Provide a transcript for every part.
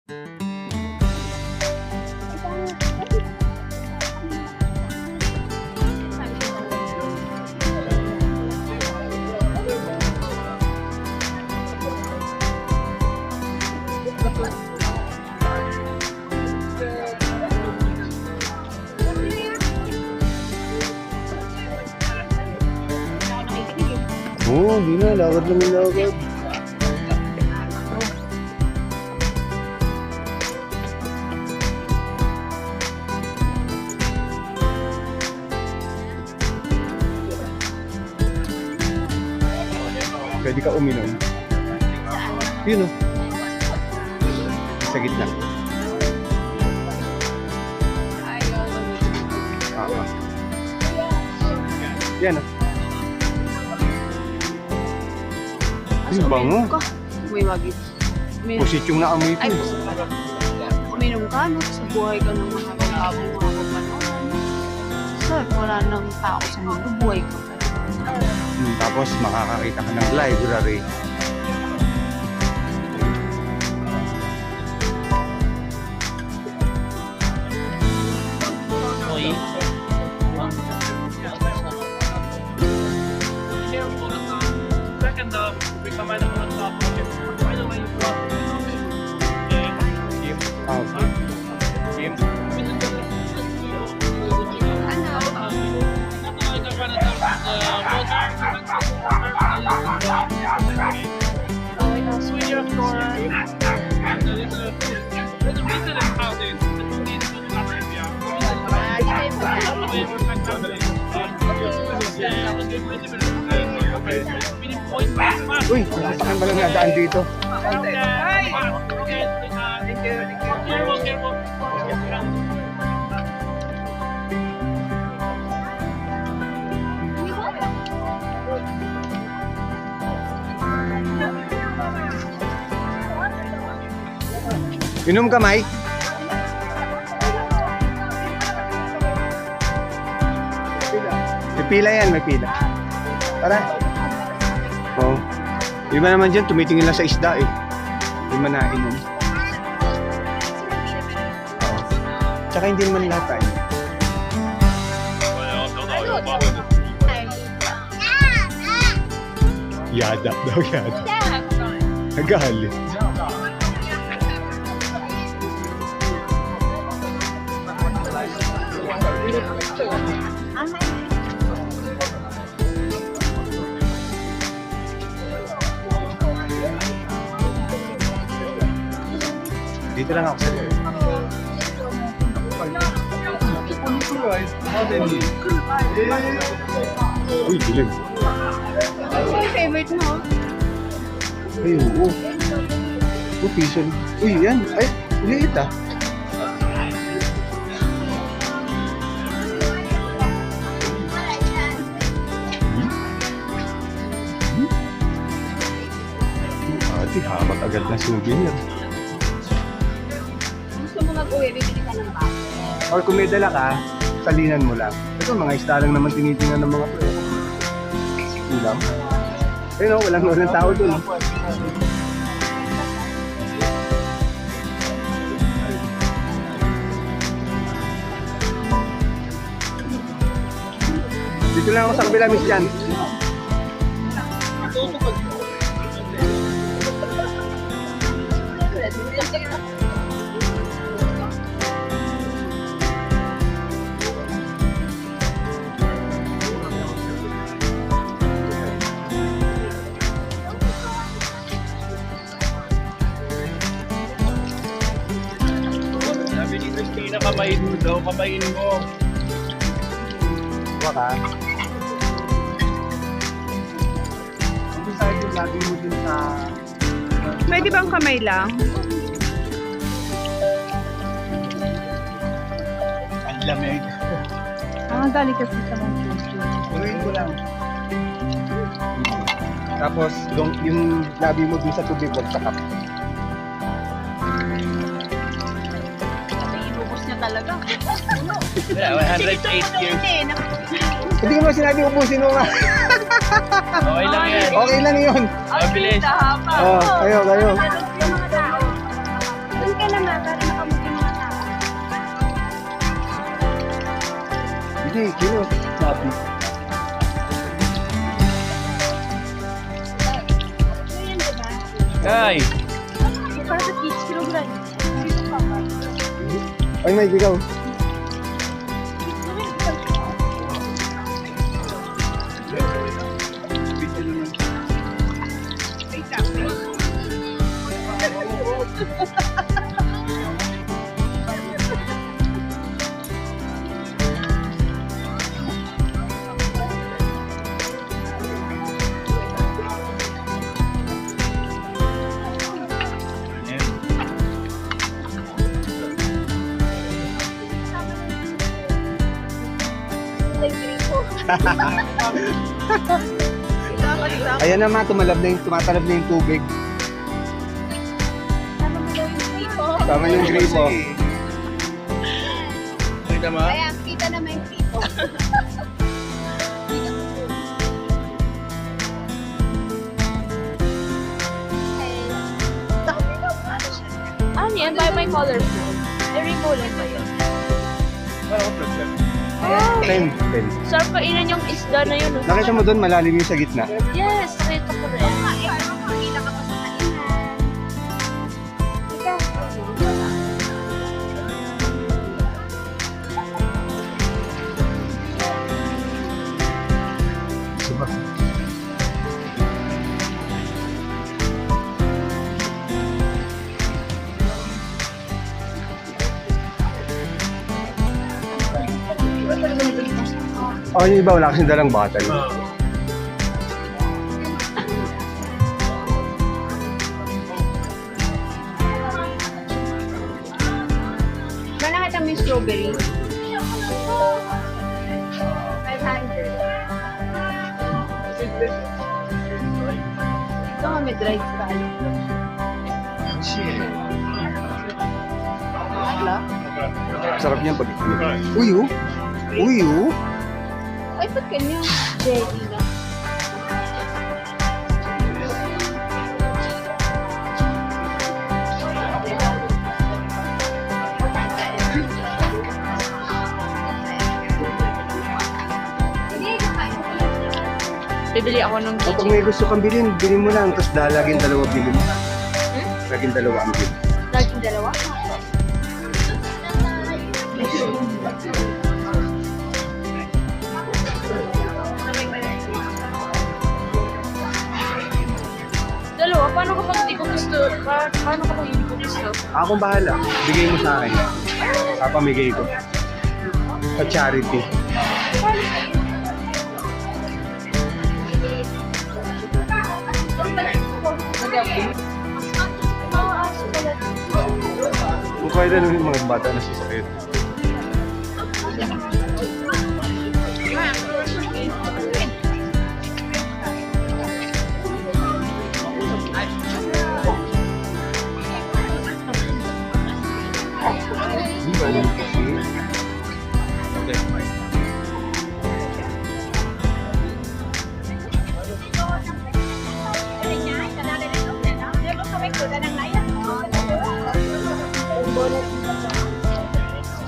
Oo, hindi na. Lagad lang yung lagad. Pwede ka uminom. Yun o. Sa gitna. Yan o. Yung bango. Uy, wagit. Pusit yung naamoy ko. Ay, uminom ka, no? Sa buhay ka ng mga bagong mga kapanoon. So, wala nang tao sa mundo, buhay ka pa. Tapos makakakita ka ng library. Uy, saan ba lang nadaan dito? Inom ka, Mai? May pila yan, may pila. Tara. Oo. Iba naman dyan, tumitingin lang sa isda eh. Hindi man nainom. Oo. Tsaka hindi naman lahat tayo. Yadap daw, yadap. Nagalit. Dito lang ako sa uy, dilim. Ano yung favorite mo? Ay, oo. Oh, piso. Uy, yan. Ay, liit ah. Ate, hamak agad na souvenir. Gusto mo mag-uwi, bibili ka ng bag. Or kung may dala ka, salinan mo lang. Ito, mga isda lang naman tinitingnan ng mga pro. Ulam. Ayun o, walang tao dun. Dito lang ako sa kabila, Miss Jan. Sabi ni Christina, kamain mo daw, kamain mo. Waka. Ang side yung lagi mo din sa... Pwede bang kamay lang? Ang lamig. Galing kasi sa mga Tuloyin ko lang. Tapos, yung labi mo dun sa tubig, wag sa cup. Inubos niya talaga. Yeah, 108 years. Hindi mo sinabi ubusin mo nga. Okay lang yan. Okay lang yun. Mabilis. Oh, kayo. Yung mga tao. Doon ka lang Hindi, kilo. Sabi. Ay! Para sa kids, kilogram. Ay, may ikaw. Ayan naman, tumatalab na yung tubig. Tama yung gripo. Kita mo? Ayan, kita naman yung gripo. Ano yan? By my colorful. Rainbow lang ba yun? Parang present. Oh! 10. Sarap kainan yung isda na yun. Nakita mo doon, malalim yung sa gitna. Yes, nakita ko rin. Makita ka pa sa kainan. Ikaw. Diba? Oh, yung iba wala kasing dalang bottle. Ba nakita mo yung strawberry? 500. Ito nga may dried scallop. Wala? Sarap niyan pag... Uy, oh! Uy, oh! Ay, ba't ganyan? Jelly na. Bibili ako ng Kapag may gusto kang bilhin, bilhin mo lang. Tapos laging dalawa bilhin mo. Laging dalawa ang bilhin. Laging dalawa? Dalawa? Paano kapag hindi ko gusto? Paano kapag hindi ko gusto? Akong bahala. Bigay mo sa akin. Papamigay ko. Sa charity. Kung kaya na yung mga bata na sasakit.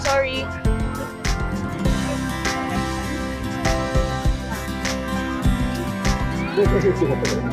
Sorry. Kasi ito na pala.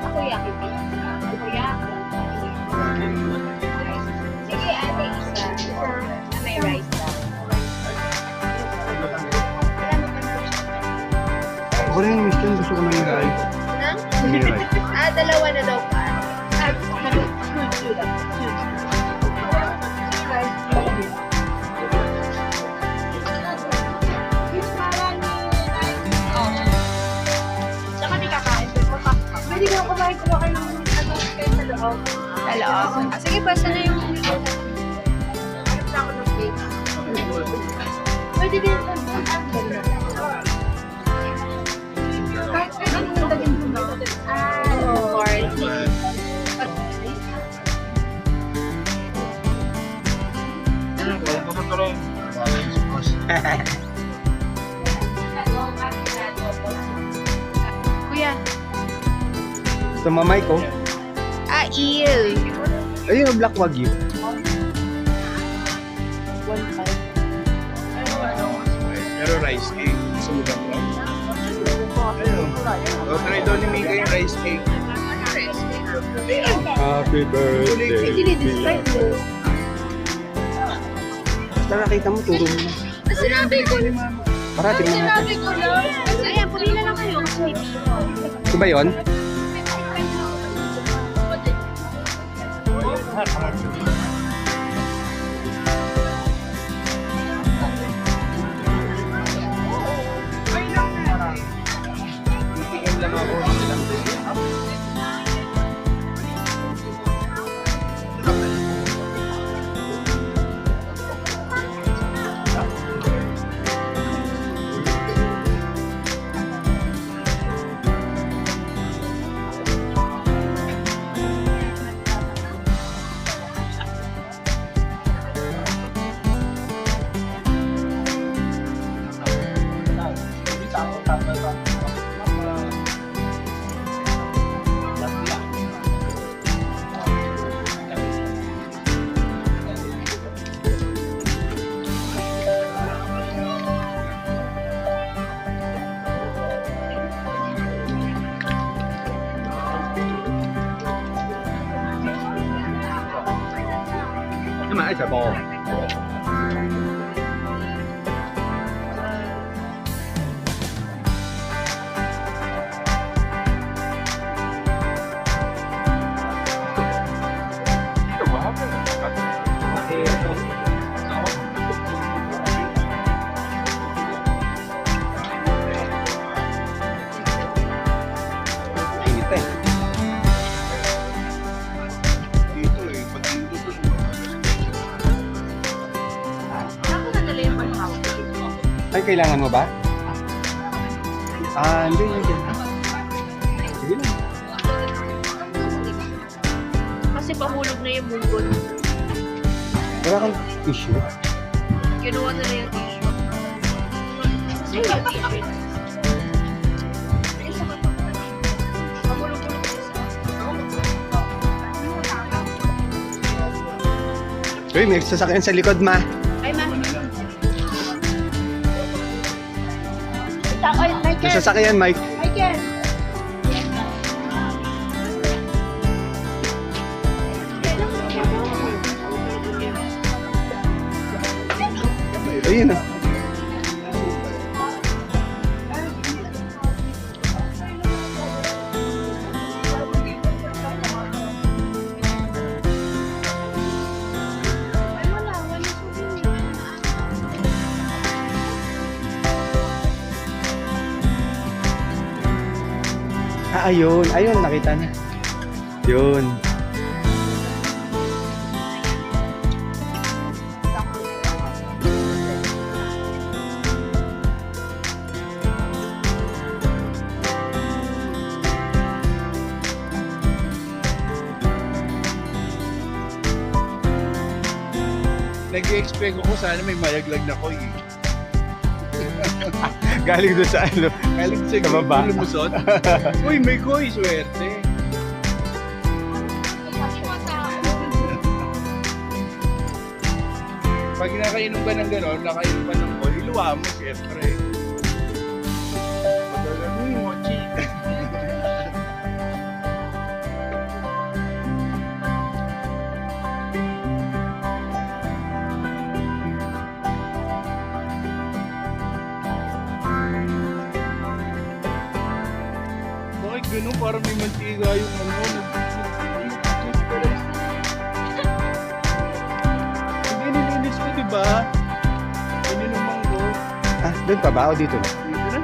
Ako yakin. Ako yakin. Sige, ate, isa. Na may rice lang. Ako rin yung mission. Gusto ko na yung rice. Na? Yung rice. Dalawa na daw pa. Saka di kakain. Pwede ka kumain ko kayo ng kayo sa loob. Sa loob? Sige, basta na yung... Hanap na ako ng cake. Pwede din ito. Kuya. Ito mamay ko. Ah, eel. Ayun ang black wagyu. Pero rice cake. Sulat mo. Ayun. O, try daw ni Mika yung rice cake. Happy birthday. Dinidescribe mo. Basta nakita mo, turo mo. Sinabi ko. Parating mo natin. Sinabi ko lang. Ayan, puli na lang kayo. Kasi Ito ba yun? Tingin lang ako ng ilang din. Cái mà ai sợ bò. Init eh. Dito eh. Pag dito ako nadala yung panghaw. Ay, kailangan mo ba? Ah, hindi. Sige na. Kasi pahulog na yung bungon. Wala kang tissue. Kinuha na lang yung tissue. Kasi yung tissue. Pahulog-hulog na isa. Uy, may sasakyan sa likod, ma. Ay, ma. Oy, May Michael! sasakyan, Mike. Michael! Ayun na. Ay, wala. Wala souvenir. Ah, ayun. Ayun, nakita na. Yun. nag-expect ako sana may malaglag na koy. Galing doon sa ano. Galing sa Sa baba. lumusot. Uy, may koy, swerte. Pag nakainom ka ng gano'n, nakainom ka ng koy, iluwa mo, syempre. Pagkagan mo yung mochi. Bakit gano'n? Parang may mantiga yung ano. Doon pa ba o dito na? Dito na.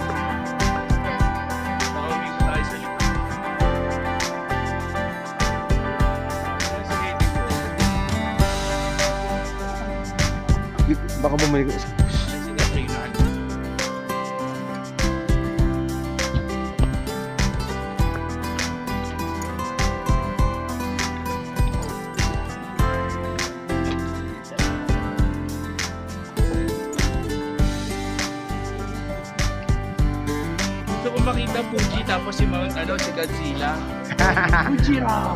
Nakawin ko tayo sa likod. Baka bumalik ko. Sige, tingnan. Gusto ko makita Fuji tapos si Mount si Godzilla. Fuji-ra!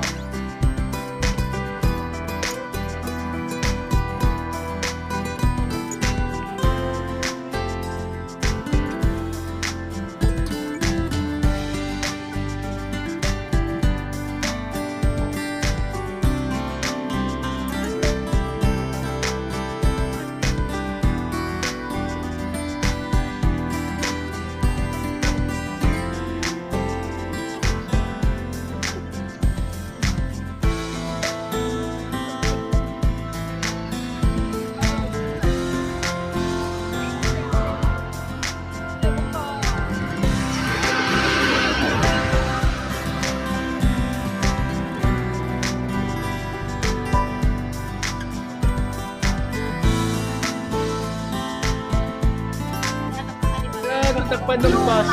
Magtakpan ng bus.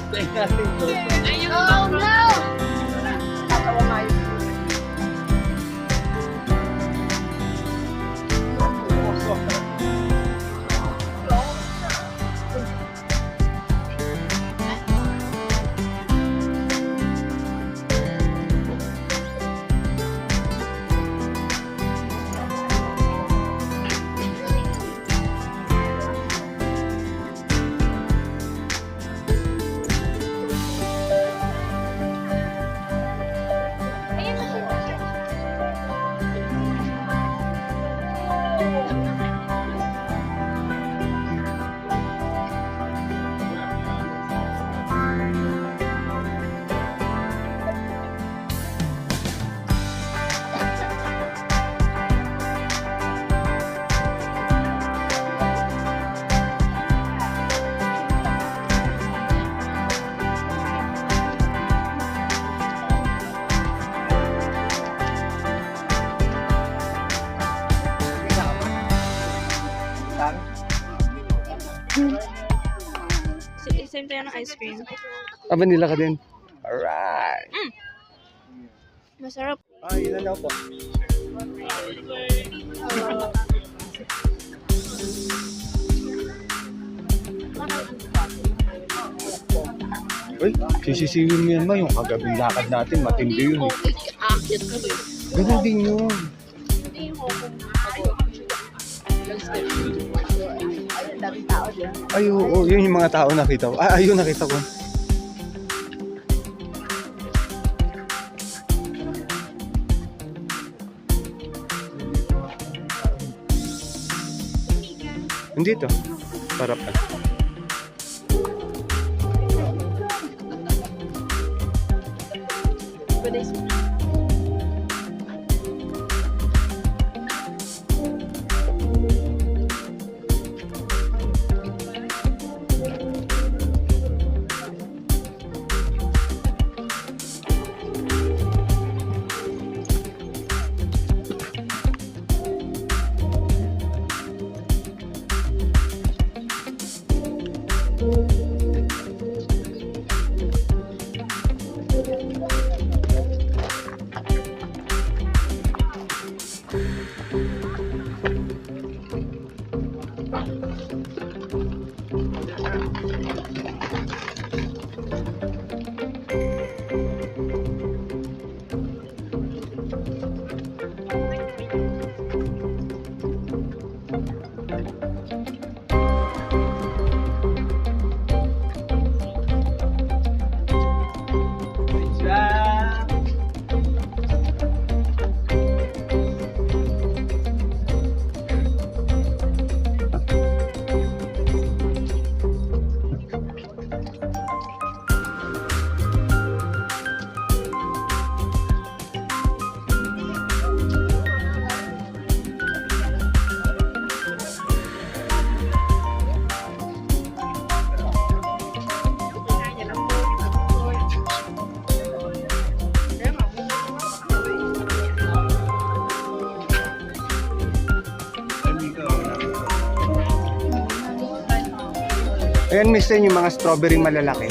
Tingnan natin ito. Oh no! Tatawa nga yun. Same tayo ng ice cream. Vanilla ka din. Alright. Masarap. Ilan daw po? Uy, sisisiwin mo yan ba? Yung kagabing lakad natin, matindi yun eh. Akit ka ba? Ganun din yun. Daming tao dyan. Ay, oo, yun yung mga tao nakita ko. Ayun nakita ko. Hindi to. Sarap ka. Ayan, miss yung mga strawberry malalaki.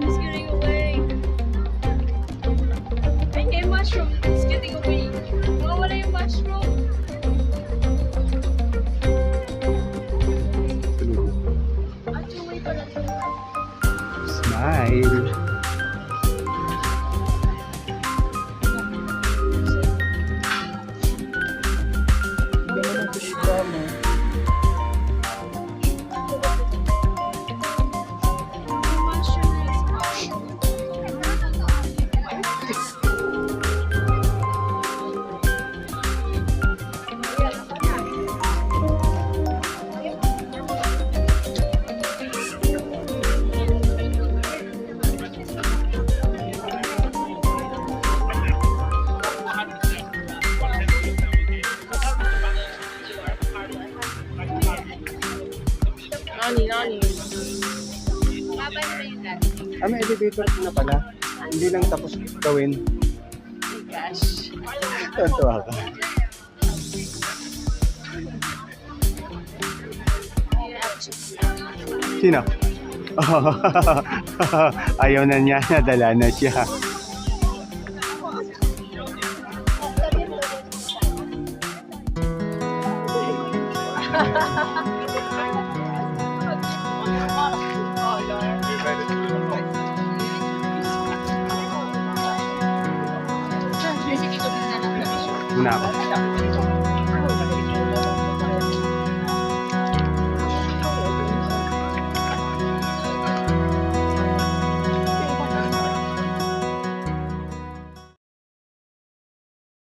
It's getting away. Ay, yung mushroom. It's getting away. Nawawala yung mushroom. At yung way pala. Smile. Yung mushroom is Nani. Babay na yung dati. May elevator na pala. Hindi lang tapos gawin. Gosh. Tuwa ka. Sino? Ayaw na niya, nadala na siya. Muna ako.